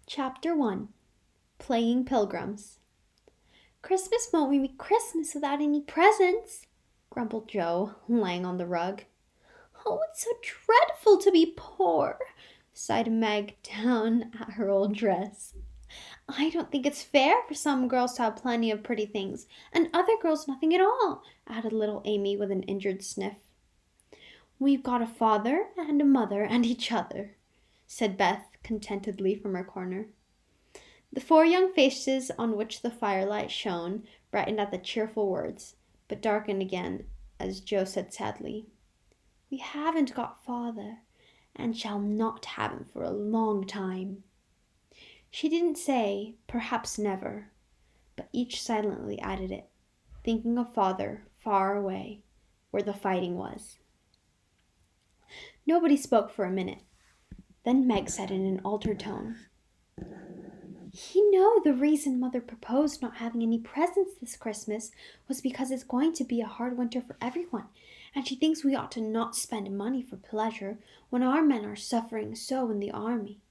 Chapter 1. Playing Pilgrims. "Christmas won't be Christmas without any presents," grumbled Joe, lying on the rug. "Oh, it's so dreadful to be poor," sighed Meg down at her old dress. "I don't think it's fair for some girls to have plenty of pretty things, and other girls nothing at all," added little Amy with an injured sniff. "We've got a father and a mother and each other," said Beth contentedly from her corner. The four young faces on which the firelight shone brightened at the cheerful words, but darkened again as Joe said sadly, "We haven't got father, and shall not have him for a long time." She didn't say, "perhaps never," but each silently added it, thinking of father far away, where the fighting was. Nobody spoke for a minute. Then Meg said in an altered tone, "You know the reason Mother proposed not having any presents this Christmas was because it's going to be a hard winter for everyone, and she thinks we ought to not spend money for pleasure when our men are suffering so in the army.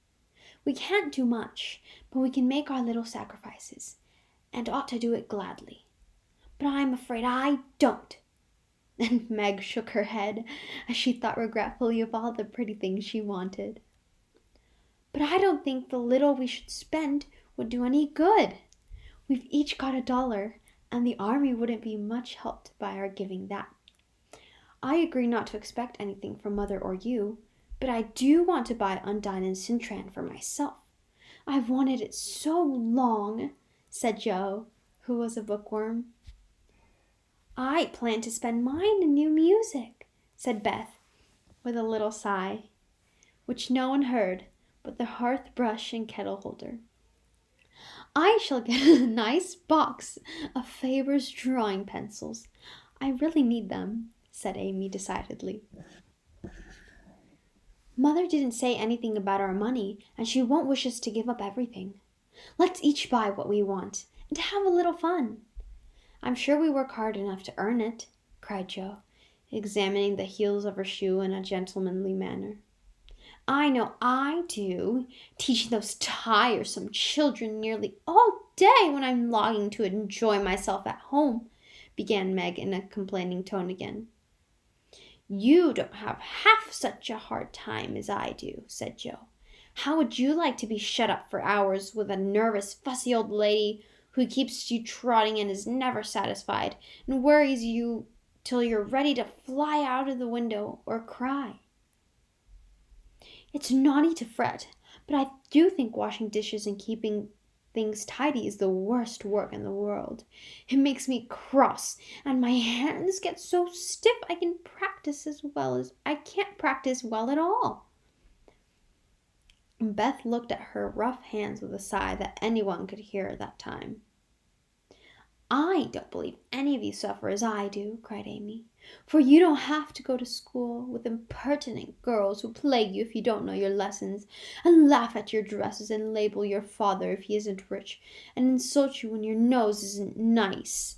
We can't do much, but we can make our little sacrifices, and ought to do it gladly. But I'm afraid I don't." And Meg shook her head as she thought regretfully of all the pretty things she wanted. "But I don't think the little we should spend would do any good. We've each got $1, and the army wouldn't be much helped by our giving that. I agree not to expect anything from Mother or you, but I do want to buy Undine and Sintram for myself. I've wanted it so long," said Joe, who was a bookworm. "I plan to spend mine in new music," said Beth, with a little sigh, which no one heard but the hearth brush and kettle holder. "I shall get a nice box of Faber's drawing pencils. I really need them," said Amy decidedly. "Mother didn't say anything about our money, and she won't wish us to give up everything. Let's each buy what we want, and have a little fun. I'm sure we work hard enough to earn it," cried Joe, examining the heels of her shoe in a gentlemanly manner. "I know I do, teaching those tiresome children nearly all day when I'm longing to enjoy myself at home," began Meg in a complaining tone again. "You don't have half such a hard time as I do," said Joe. "How would you like to be shut up for hours with a nervous, fussy old lady who keeps you trotting and is never satisfied, and worries you till you're ready to fly out of the window or cry? It's naughty to fret, but I do think washing dishes and keeping things tidy is the worst work in the world. It makes me cross, and my hands get so stiff I can't practice well at all." And Beth looked at her rough hands with a sigh that anyone could hear at that time. "I don't believe any of you suffer as I do," cried Amy, "for you don't have to go to school with impertinent girls who plague you if you don't know your lessons, and laugh at your dresses, and label your father if he isn't rich, and insult you when your nose isn't nice."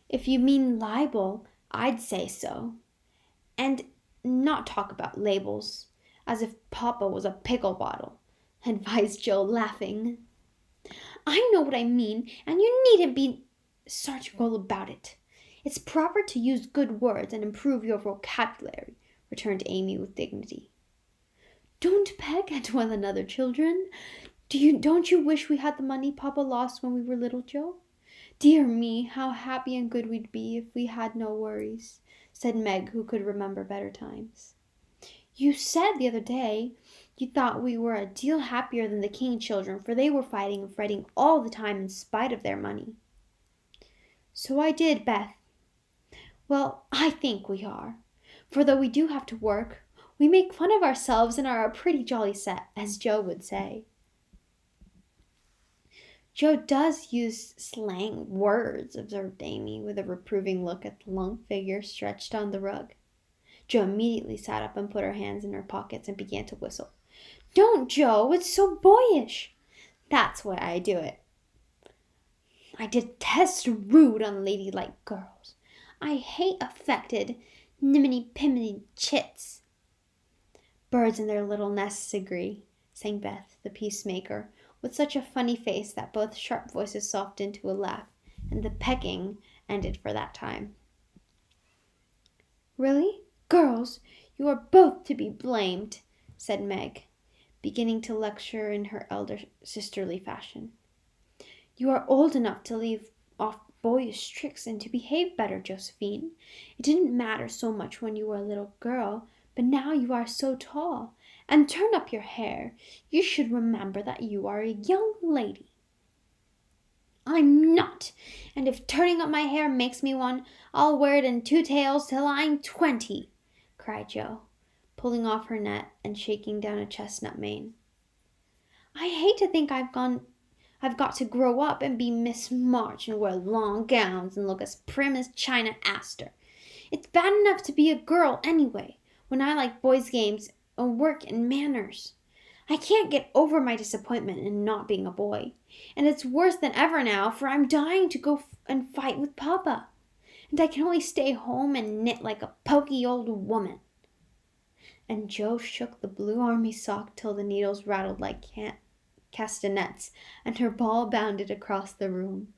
"If you mean libel, I'd say so, and not talk about labels, as if Papa was a pickle bottle," advised Joe, laughing. "I know what I mean, and you needn't be sarcastic about it. It's proper to use good words and improve your vocabulary," returned Amy with dignity. "Don't peck at one another, children. Don't you wish we had the money Papa lost when we were little, Joe? Dear me, how happy and good we'd be if we had no worries," said Meg, who could remember better times. "You said the other day you thought we were a deal happier than the King children, for they were fighting and fretting all the time in spite of their money." "So I did, Beth. Well, I think we are, for though we do have to work, we make fun of ourselves and are a pretty jolly set, as Joe would say." "Joe does use slang words," observed Amy, with a reproving look at the long figure stretched on the rug. Joe immediately sat up and put her hands in her pockets and began to whistle. "Don't, Joe! It's so boyish." "That's why I do it. I detest rude, unladylike girls. I hate affected, niminy-piminy chits." "Birds in their little nests agree," sang Beth, the peacemaker, with such a funny face that both sharp voices softened to a laugh, and the pecking ended for that time. Really? Girls, you are both to be blamed, said Meg, beginning to lecture in her elder sisterly fashion. You are old enough to leave off boyish tricks and to behave better, Josephine. It didn't matter so much when you were a little girl, but now you are so tall. And turn up your hair. You should remember that you are a young lady. I'm not, and if turning up my hair makes me one, I'll wear it in 2 tails till I'm 20, cried Jo, pulling off her net and shaking down a chestnut mane. I hate to think I've got to grow up and be Miss March and wear long gowns and look as prim as China Aster. It's bad enough to be a girl anyway, when I like boys' games and work and manners. I can't get over my disappointment in not being a boy, and it's worse than ever now, for I'm dying to go and fight with Papa, and I can only stay home and knit like a poky old woman. And Jo shook the blue army sock till the needles rattled like castanets, and her ball bounded across the room.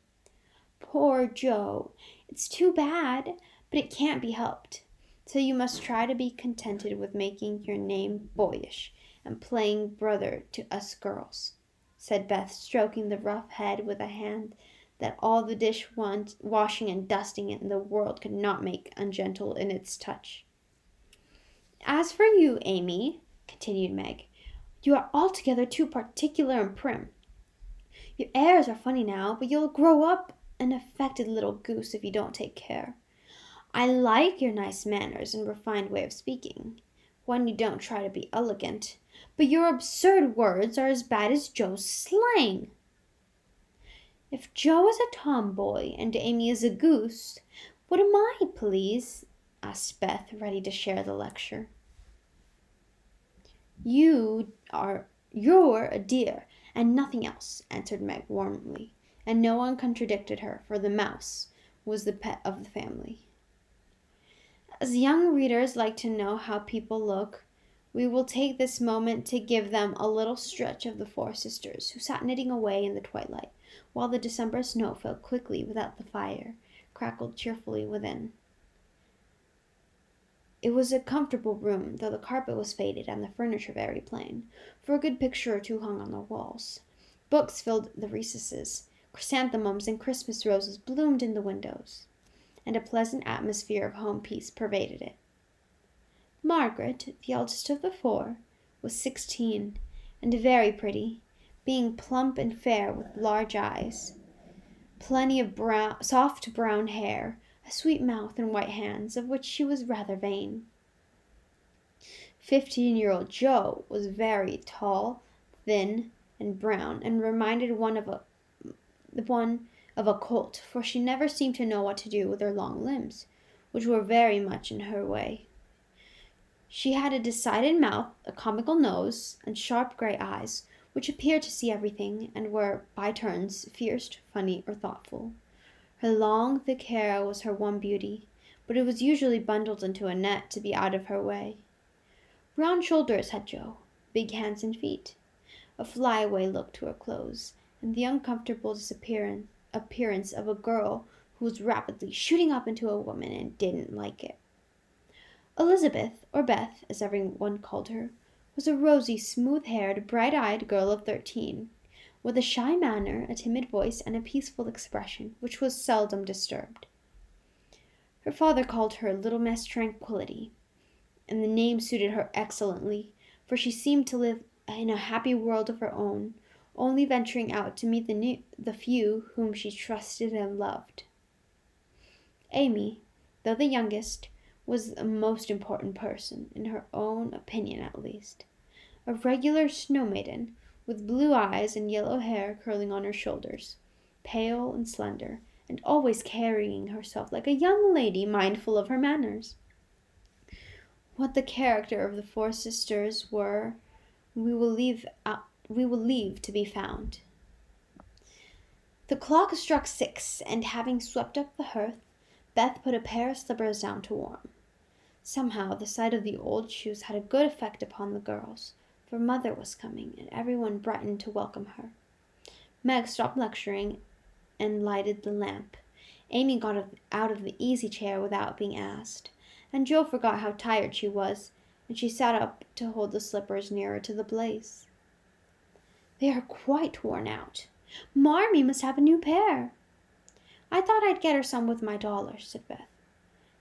Poor Jo! It's too bad, but it can't be helped. So you must try to be contented with making your name boyish and playing brother to us girls, said Beth, stroking the rough head with a hand that all the washing and dusting in the world could not make ungentle in its touch. As for you, Amy, continued Meg, you are altogether too particular and prim. Your airs are funny now, but you'll grow up an affected little goose if you don't take care. I like your nice manners and refined way of speaking, when you don't try to be elegant, but your absurd words are as bad as Jo's slang. If Jo is a tomboy and Amy is a goose, what am I, please? Asked Beth, ready to share the lecture. You're a dear, and nothing else, answered Meg warmly, and no one contradicted her, for the mouse was the pet of the family. As young readers like to know how people look, we will take this moment to give them a little stretch of the 4 sisters, who sat knitting away in the twilight, while the December snow fell quickly without the fire, crackled cheerfully within. It was a comfortable room, though the carpet was faded and the furniture very plain, for a good picture or two hung on the walls. Books filled the recesses, chrysanthemums and Christmas roses bloomed in the windows, and a pleasant atmosphere of home peace pervaded it. Margaret, the eldest of the 4, was 16, and very pretty, being plump and fair with large eyes, plenty of soft brown hair, a sweet mouth and white hands, of which she was rather vain. 15-year-old Jo was very tall, thin, and brown, and reminded one of a colt, for she never seemed to know what to do with her long limbs, which were very much in her way. She had a decided mouth, a comical nose, and sharp gray eyes, which appeared to see everything, and were, by turns, fierce, funny, or thoughtful. Her long, thick hair was her one beauty, but it was usually bundled into a net to be out of her way. Round shoulders had Jo, big hands and feet, a flyaway look to her clothes, and the uncomfortable appearance of a girl who was rapidly shooting up into a woman and didn't like it. Elizabeth, or Beth, as everyone called her, was a rosy, smooth-haired, bright-eyed girl of 13, with a shy manner, a timid voice, and a peaceful expression, which was seldom disturbed. Her father called her Little Miss Tranquillity, and the name suited her excellently, for she seemed to live in a happy world of her own, only venturing out to meet the few whom she trusted and loved. Amy, though the youngest, was a most important person, in her own opinion at least. A regular snow maiden, with blue eyes and yellow hair curling on her shoulders, pale and slender, and always carrying herself like a young lady mindful of her manners. What the character of the 4 sisters were, we will leave to be found. The clock struck 6, and having swept up the hearth, Beth put a pair of slippers down to warm. Somehow the sight of the old shoes had a good effect upon the girls, for Mother was coming, and everyone brightened to welcome her. Meg stopped lecturing and lighted the lamp. Amy got out of the easy chair without being asked, and Jo forgot how tired she was, and she sat up to hold the slippers nearer to the blaze. They are quite worn out. Marmee must have a new pair. I thought I'd get her some with my dollars, said Beth.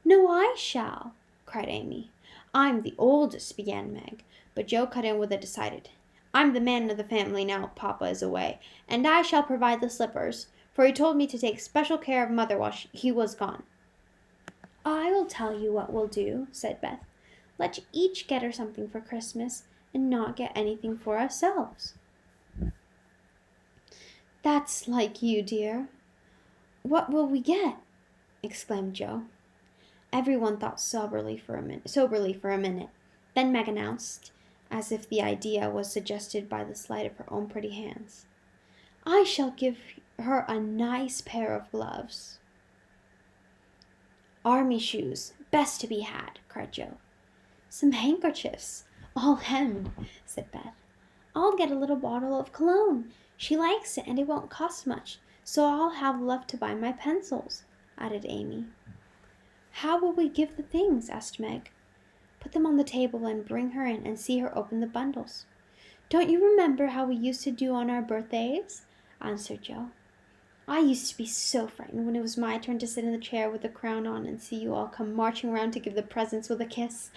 No, I shall, cried Amy. I'm the oldest, began Meg, but Jo cut in with a decided, I'm the man of the family now Papa is away, and I shall provide the slippers, for he told me to take special care of Mother while he was gone. I will tell you what we'll do, said Beth. Let's each get her something for Christmas, and not get anything for ourselves. That's like you, dear. What will we get? Exclaimed Jo. Everyone thought soberly for a minute. Then Meg announced, as if the idea was suggested by the sleight of her own pretty hands, I shall give her a nice pair of gloves. Army shoes, best to be had, cried Jo. Some handkerchiefs, all hemmed, said Beth. I'll get a little bottle of cologne. She likes it, and it won't cost much, so I'll have left to buy my pencils, added Amy. How will we give the things? Asked Meg. Put them on the table and bring her in and see her open the bundles. Don't you remember how we used to do on our birthdays? Answered Jo. I used to be so frightened when it was my turn to sit in the chair with the crown on and see you all come marching round to give the presents with a kiss.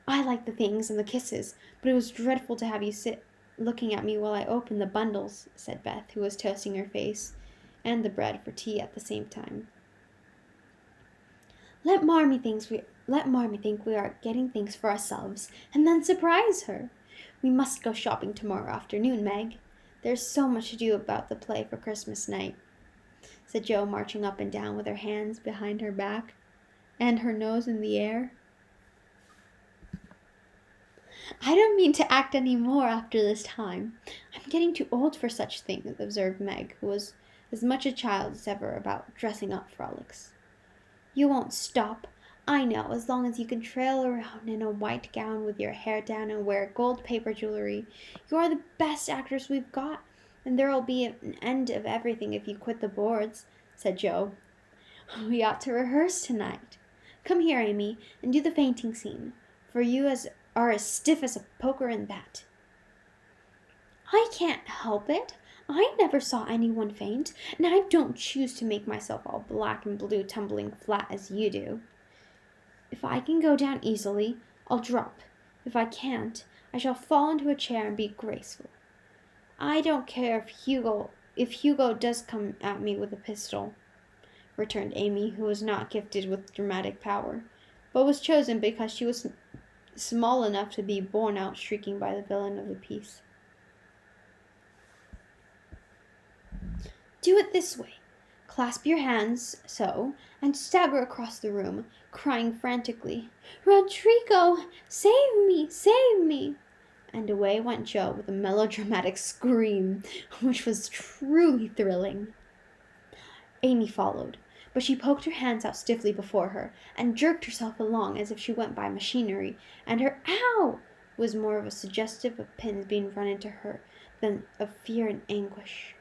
I liked the things and the kisses, but it was dreadful to have you sit looking at me while I opened the bundles, said Beth, who was toasting her face and the bread for tea at the same time. Let Marmee think we are getting things for ourselves, and then surprise her. We must go shopping tomorrow afternoon, Meg. There's so much to do about the play for Christmas night, said Jo, marching up and down with her hands behind her back and her nose in the air. I don't mean to act any more after this time. I'm getting too old for such things, observed Meg, who was as much a child as ever about dressing up frolics. You won't stop, I know, as long as you can trail around in a white gown with your hair down and wear gold paper jewelry. You are the best actress we've got, and there'll be an end of everything if you quit the boards, said Jo. We ought to rehearse tonight. Come here, Amy, and do the fainting scene, for you are as stiff as a poker in that. I can't help it. I never saw anyone faint, and I don't choose to make myself all black and blue tumbling flat as you do. If I can go down easily, I'll drop. If I can't, I shall fall into a chair and be graceful. I don't care if Hugo does come at me with a pistol, returned Amy, who was not gifted with dramatic power, but was chosen because she was small enough to be borne out shrieking by the villain of the piece. Do it this way. Clasp your hands so, and stagger across the room, crying frantically, Rodrigo, save me, save me! And away went Jo with a melodramatic scream, which was truly thrilling. Amy followed, but she poked her hands out stiffly before her, and jerked herself along as if she went by machinery, and her ow was more of a suggestive of pins being run into her than of fear and anguish.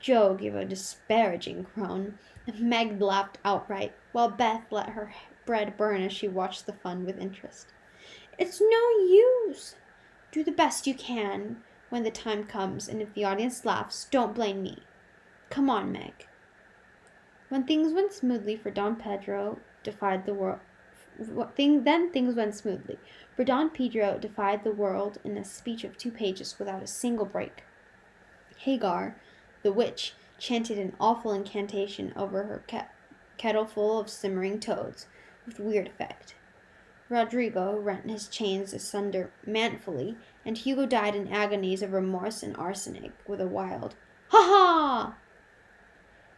Jo gave a disparaging groan, and Meg laughed outright, while Beth let her bread burn as she watched the fun with interest. It's no use. Do the best you can when the time comes, and if the audience laughs, don't blame me. Come on, Meg. When things went smoothly for Don Pedro defied the world. Then things went smoothly, for Don Pedro defied the world in a speech of 2 pages without a single break. Hagar, the witch, chanted an awful incantation over her kettle full of simmering toads, with weird effect. Rodrigo rent his chains asunder manfully, and Hugo died in agonies of remorse and arsenic, with a wild, "Ha-ha!"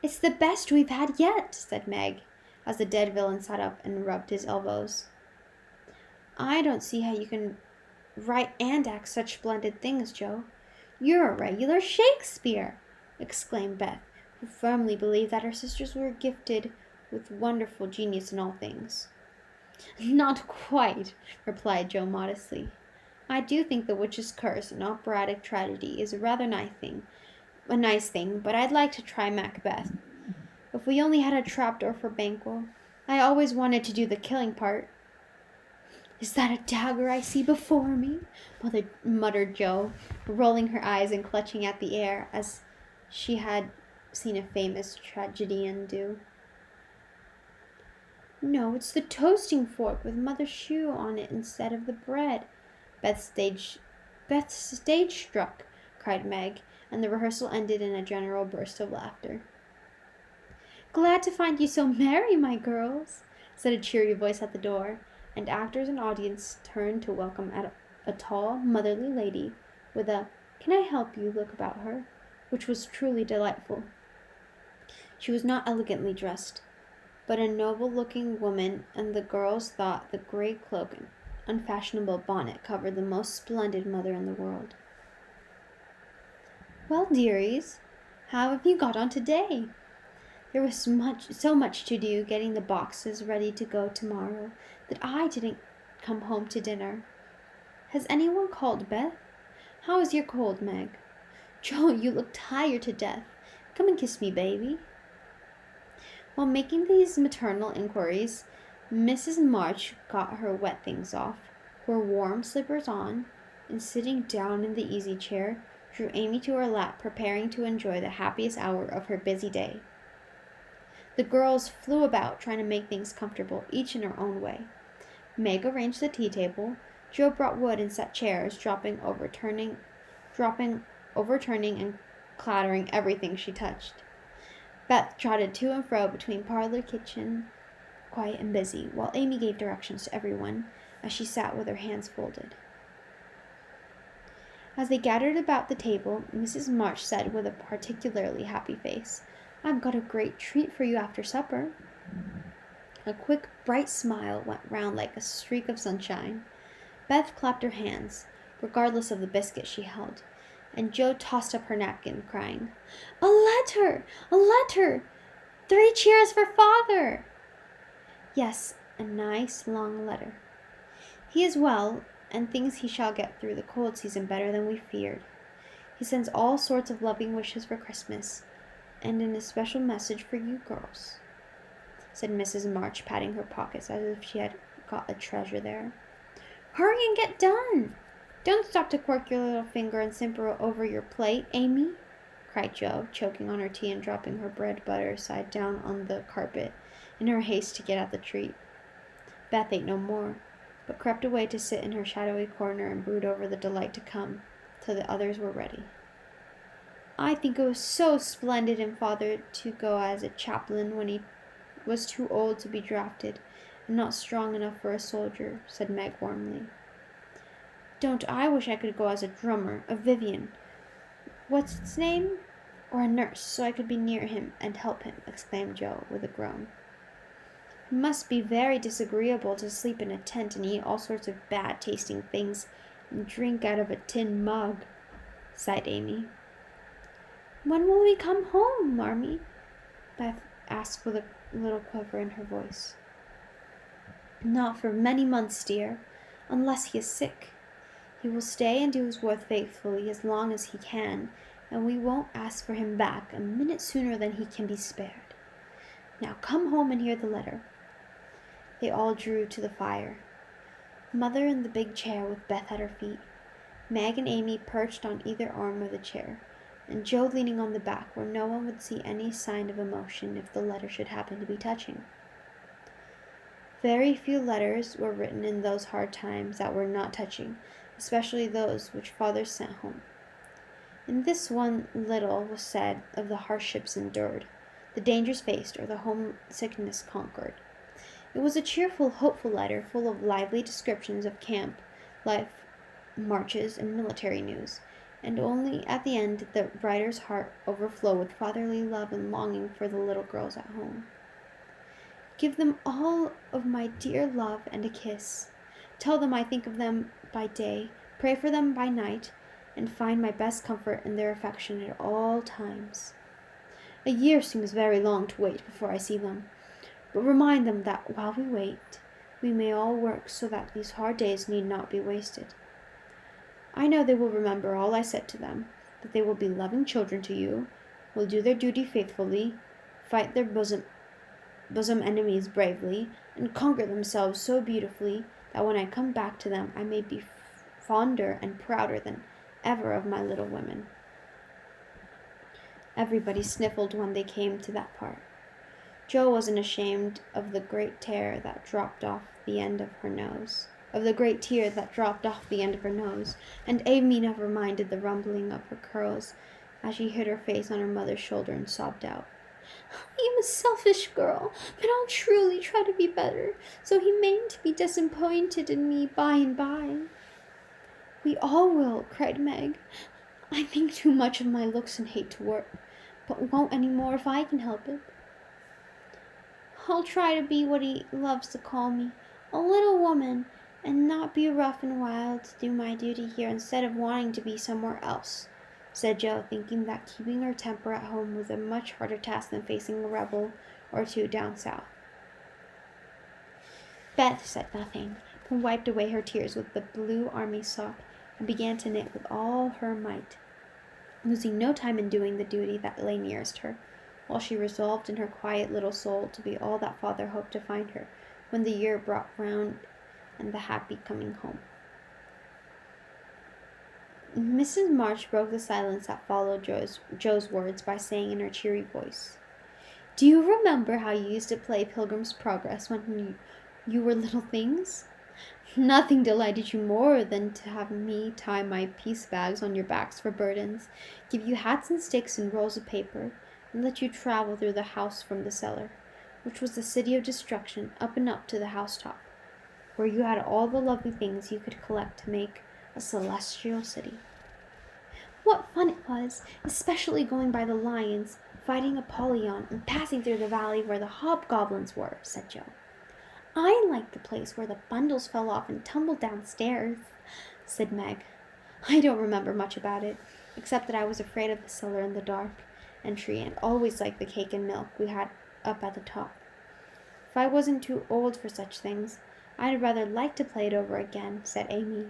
It's the best we've had yet, said Meg, as the dead villain sat up and rubbed his elbows. I don't see how you can write and act such splendid things, Jo. You're a regular Shakespeare, exclaimed Beth, who firmly believed that her sisters were gifted with wonderful genius in all things. Not quite, replied Jo modestly. I do think the witch's curse, an operatic tragedy, is a rather nice thing, but I'd like to try Macbeth. If we only had a trapdoor for Banquo. I always wanted to do the killing part. Is that a dagger I see before me? Muttered Jo, rolling her eyes and clutching at the air as she had seen a famous tragedian do. No, it's the toasting fork with Mother's shoe on it instead of the bread. Beth stage struck, cried Meg, and the rehearsal ended in a general burst of laughter. Glad to find you so merry, my girls, said a cheery voice at the door, and actors and audience turned to welcome a tall, motherly lady with a "Can I help you?" look about her, which was truly delightful. She was not elegantly dressed, but a noble-looking woman, and the girls thought the grey cloak and unfashionable bonnet covered the most splendid mother in the world. Well, dearies, how have you got on today? There was so much to do getting the boxes ready to go tomorrow that I didn't come home to dinner. Has anyone called Beth? How is your cold, Meg? Jo, you look tired to death. Come and kiss me, baby. While making these maternal inquiries, Mrs. March got her wet things off, her warm slippers on, and sitting down in the easy chair, drew Amy to her lap, preparing to enjoy the happiest hour of her busy day. The girls flew about, trying to make things comfortable, each in her own way. Meg arranged the tea table. Jo brought wood and set chairs, overturning and clattering everything she touched. Beth trotted to and fro between parlor, kitchen, quiet and busy, while Amy gave directions to everyone as she sat with her hands folded. As they gathered about the table, Mrs. March said with a particularly happy face, "I've got a great treat for you after supper." A quick, bright smile went round like a streak of sunshine. Beth clapped her hands, regardless of the biscuit she held, and Jo tossed up her napkin, crying, "A letter! A letter! 3 cheers for Father!" Yes, a nice long letter. He is well, and thinks he shall get through the cold season better than we feared. He sends all sorts of loving wishes for Christmas, and an especial message for you girls," said Mrs. March, patting her pockets as if she had got a treasure there. "Hurry and get done! Don't stop to quirk your little finger and simper over your plate, Amy," cried Jo, choking on her tea and dropping her bread butter side down on the carpet in her haste to get at the treat. Beth ate no more, but crept away to sit in her shadowy corner and brood over the delight to come, till the others were ready. "I think it was so splendid in Father to go as a chaplain when he was too old to be drafted and not strong enough for a soldier," said Meg warmly. "Don't I wish I could go as a drummer, a Vivian, what's its name, or a nurse, so I could be near him and help him," exclaimed Jo with a groan. "It must be very disagreeable to sleep in a tent and eat all sorts of bad-tasting things and drink out of a tin mug," sighed Amy. "When will we come home, Marmee?" Beth asked with a little quiver in her voice. "Not for many months, dear, unless he is sick. He will stay and do his work faithfully as long as he can, and we won't ask for him back a minute sooner than he can be spared. Now come home and hear the letter." They all drew to the fire, Mother in the big chair with Beth at her feet, Meg and Amy perched on either arm of the chair, and Jo leaning on the back where no one would see any sign of emotion if the letter should happen to be touching. Very few letters were written in those hard times that were not touching, especially those which fathers sent home. In this one little was said of the hardships endured, the dangers faced, or the homesickness conquered. It was a cheerful, hopeful letter full of lively descriptions of camp life, marches, and military news, and only at the end did the writer's heart overflow with fatherly love and longing for the little girls at home. "Give them all of my dear love and a kiss. Tell them I think of them by day, pray for them by night, and find my best comfort in their affection at all times. A year seems very long to wait before I see them, but remind them that while we wait, we may all work so that these hard days need not be wasted. I know they will remember all I said to them, that they will be loving children to you, will do their duty faithfully, fight their bosom enemies bravely, and conquer themselves so beautifully that when I come back to them I may be fonder and prouder than ever of my little women. Everybody sniffled when they came to that part. Jo wasn't ashamed of the great tear that dropped off the end of her nose. And Amy never minded the rumbling of her curls as she hid her face on her mother's shoulder and sobbed out, I am a selfish girl, but I'll truly try to be better, so he mayn't be disappointed in me by and by. We all will, cried Meg. I think too much of my looks and hate to work, but won't any more if I can help it. I'll try to be what he loves to call me, a little woman, and not be rough and wild to do my duty here instead of wanting to be somewhere else, said Jo, thinking that keeping her temper at home was a much harder task than facing a rebel or two down south. Beth said nothing, but wiped away her tears with the blue army sock and began to knit with all her might, losing no time in doing the duty that lay nearest her, while she resolved in her quiet little soul to be all that father hoped to find her when the year brought round and the happy coming home. Mrs. March broke the silence that followed Jo's words by saying in her cheery voice, Do you remember how you used to play Pilgrim's Progress when you were little things? Nothing delighted you more than to have me tie my piece bags on your backs for burdens, give you hats and sticks and rolls of paper, and let you travel through the house from the cellar, which was the city of destruction, up and up to the housetop, where you had all the lovely things you could collect to make a celestial city. What fun it was, especially going by the lions, fighting Apollyon, and passing through the valley where the hobgoblins were, said Jo. I liked the place where the bundles fell off and tumbled downstairs, said Meg. I don't remember much about it, except that I was afraid of the cellar and the dark entry, and always liked the cake and milk we had up at the top. If I wasn't too old for such things, I'd rather like to play it over again, said Amy.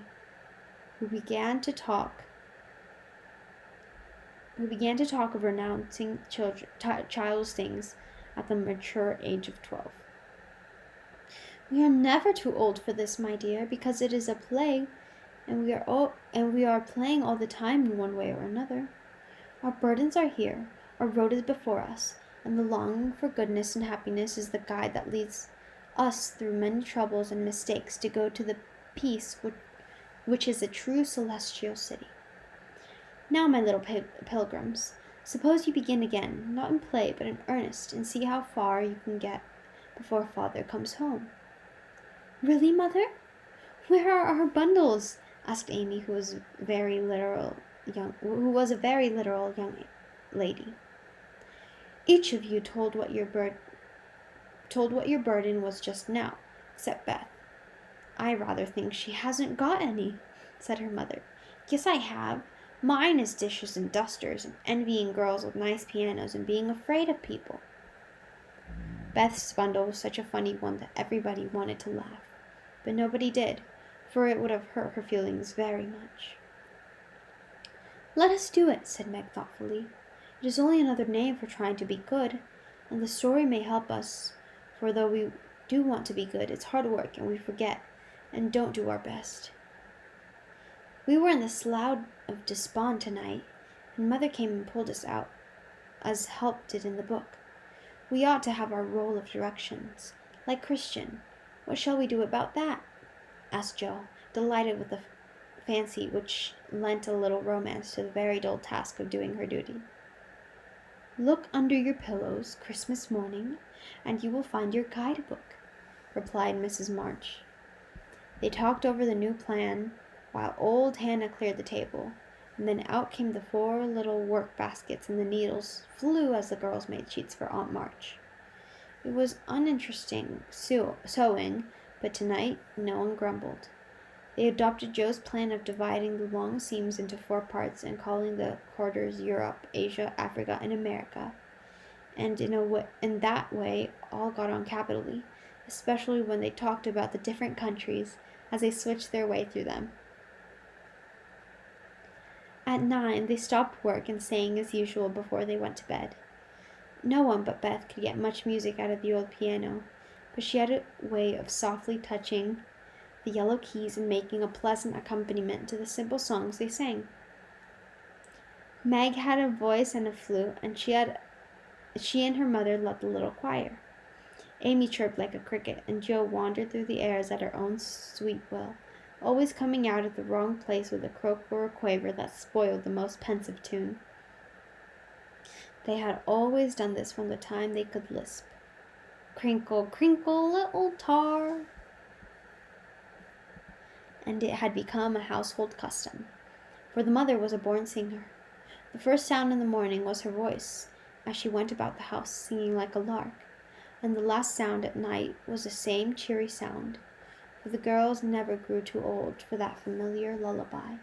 We began to talk of renouncing childish things at the mature age of 12. We are never too old for this, my dear, because it is a play, and we are playing all the time in one way or another. Our burdens are here, our road is before us, and the longing for goodness and happiness is the guide that leads us through many troubles and mistakes to go to the peace which is a true celestial city. Now, my little pilgrims, suppose you begin again, not in play, but in earnest, and see how far you can get before father comes home. Really, Mother? Where are our bundles? Asked Amy, who was a very literal young lady. Each of you told what your burden was just now, except Beth. I rather think she hasn't got any, said her mother. Yes, I have. Mine is dishes and dusters, and envying girls with nice pianos, and being afraid of people. Beth's bundle was such a funny one that everybody wanted to laugh, but nobody did, for it would have hurt her feelings very much. Let us do it, said Meg thoughtfully. It is only another name for trying to be good, and the story may help us, for though we do want to be good, it's hard work, and we forget, and don't do our best. We were in the Slough of Despond tonight, and Mother came and pulled us out, as Help did in the book. We ought to have our roll of directions, like Christian. What shall we do about that? Asked Jo, delighted with the fancy which lent a little romance to the very dull task of doing her duty. Look under your pillows Christmas morning, and you will find your guidebook, replied Mrs. March. They talked over the new plan while old Hannah cleared the table, and then out came the 4 little work baskets, and the needles flew as the girls made sheets for Aunt March. It was uninteresting sewing, but tonight no one grumbled. They adopted Jo's plan of dividing the long seams into 4 parts and calling the quarters Europe, Asia, Africa, and America, and in that way all got on capitally, especially when they talked about the different countries as they switched their way through them. At 9, they stopped work and sang as usual before they went to bed. No one but Beth could get much music out of the old piano, but she had a way of softly touching the yellow keys and making a pleasant accompaniment to the simple songs they sang. Meg had a voice and a flute, and she and her mother loved the little choir. Amy chirped like a cricket, and Jo wandered through the airs at her own sweet will, always coming out at the wrong place with a croak or a quaver that spoiled the most pensive tune. They had always done this from the time they could lisp. Crinkle, crinkle, little tar. And it had become a household custom, for the mother was a born singer. The first sound in the morning was her voice, as she went about the house singing like a lark, and the last sound at night was the same cheery sound, for the girls never grew too old for that familiar lullaby.